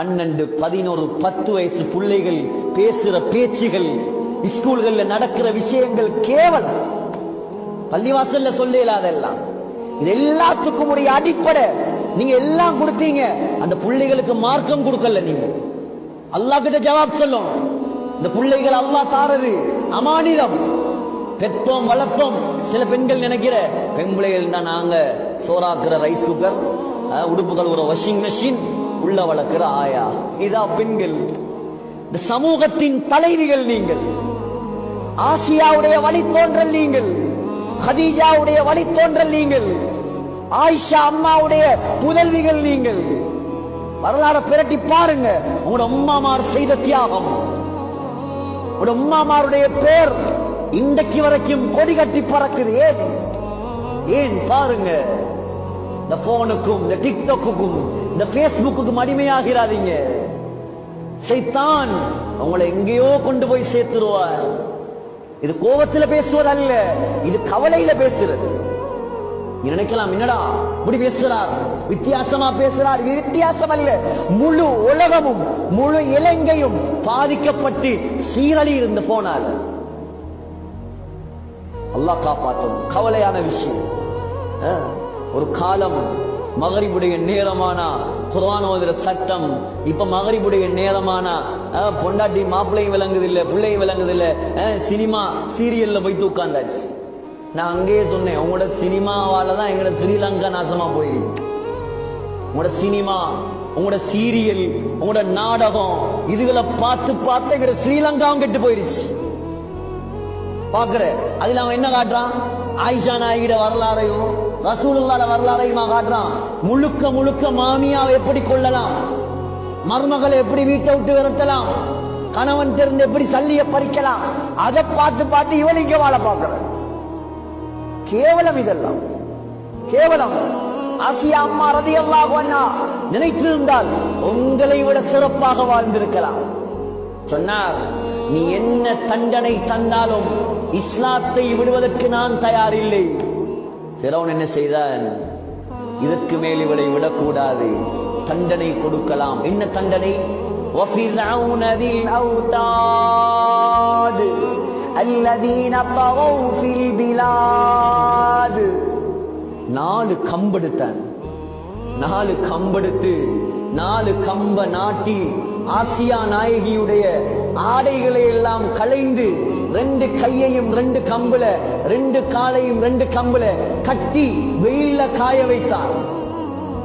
12, 11, 10 வயசு பிள்ளைகள் பேசுற பேச்சுகள், ஸ்கூல்கள்ல நடக்கிற விஷயங்கள் கேவலம் பள்ளிவாசல்ல சொல்ல இல்லாதெல்லாம். இது எல்லாத்துக்கும் ஒரு அடிப்படை. நீங்க எல்லாம் கொடுத்தீங்க, அந்த பிள்ளைகளுக்கு மார்க்கம் கொடுக்கல. நீங்க அல்லாஹ் கிட்ட ஜவாப் சொல்லணும். இந்த பிள்ளைகள் அல்லாஹ் தாரது அமானிதம். பெற்றோம் வளர்த்தோம். சில பெண்கள் நினைக்கிற பெண் பிள்ளைகள் தான் நாங்க சோறாக்குற ரைஸ் குக்கர், உடுப்புகள் ஒரு வாஷிங் மெஷின், உள்ள வளர்க்கிற ஆயா. இதா பெண்கள். இந்த சமூகத்தின் தலைவிகள் நீங்கள். ஆசியாவுடைய வழித்தோன்றல் நீங்கள், ஹதீஜாவுடைய வழித்தோன்றல் நீங்கள், ஆயிஷா அம்மாவுடைய புதல்விகள் நீங்கள். வரலாறு பிரட்டி பாருங்க. உங்களோட உம்மாமார் செய்த தியாகம், உங்களோட உம்மாமாருடைய பேர் இன்றைக்கு வரைக்கும் கொடி கட்டி பறக்குது. ஏன் பாருங்க. இந்த போனுக்கும், இந்த டிக்டாக்குக்கும், இந்த பேஸ்புக்குக்கும் அடிமையாகிறாதீங்க. சைத்தான் உங்களை எங்கேயோ கொண்டு போய் சேர்த்துருவார். இது கோபத்துல பேசுவது அல்ல, இது கவலையில பேசுறது. நினைக்கலாம், என்னடா இப்படி பேசுறார், வித்தியாசமா பேசுறார். இது வித்தியாசம் அல்ல. முழு உலகமும் முழு இலங்கையும் பாதிக்கப்பட்டு சீரழி இருந்த போனார். அல்லாஹ் காப்பாற்றும். கவலையான விஷயம். ஒரு காலம் மகரிபுடைய நேரமானா குர்ஆன் ஓதுற சட்டம். இப்ப மகரிபுடைய நேரமானா பொண்டாட்டி மாப்பிள்ளையும் விளங்குது இல்ல, பிள்ளையும் விளங்குது இல்ல, சினிமா சீரியல்ல போய் உட்கார்ந்தாச்சு. நான் அங்கேயே சொன்னேன், உங்களோட சினிமாவால தான் எங்களோட ஸ்ரீலங்கா நாசமா போயிருக்கு. உங்களோட சினிமா, உங்களோட சீரியல், உங்களோட நாடகம், இதுகளை பார்த்து பார்த்து எங்களோட ஸ்ரீலங்காவும் கெட்டு போயிருச்சு. பாக்குற அதுல அவன் என்ன காட்டுறான்? ஆயிஷா நாயகிட வரலாறையும் ரசூலுல்லாஹ் வரலாறையுமா காட்டுறான். முழுக்க முழுக்க மாமியாவை எப்படி கொள்ளலாம், மருமகளை எப்படி வீட்டை விட்டு விரட்டலாம், கணவன் தெரிந்து எப்படி சல்லிய பறிக்கலாம், அதை பார்த்து பார்த்து இவன் இங்க வாழ பார்க்கிற. கேவலம் இதெல்லாம், கேவலம். ஆசியா அம்மா ரலியல்லாஹு அன்ஹா நினைத்திருந்தால் உங்களை விட சிறப்பாக வாழ்ந்திருக்கலாம். சொன்னார், நீ என்ன தண்டனை தந்தாலும் இஸ்லாத்தை விடுவதற்கு நான் தயாரில்லை. ஃபிரௌன் என்ன செய்தான்? இதற்கு மேல் இவளை விடக்கூடாது, தண்டனை கொடுக்கலாம். என்ன தண்டனை? وَفِرْعَوْنَ ذِي الْأَوْتَادِ الَّذِينَ طَغَوْا فِي الْبِلَادِ. 4 கம்பெடுத்தான். 4 கம்பெடுத்து 4 கம்ப நாட்டி ஆசியா நாயகியுடைய ஆடைகளை எல்லாம் களைந்து 2 கையையும் 2 கம்புல, 2 காலையும் 2 கம்புல கட்டி வெயில காய வைத்தார்.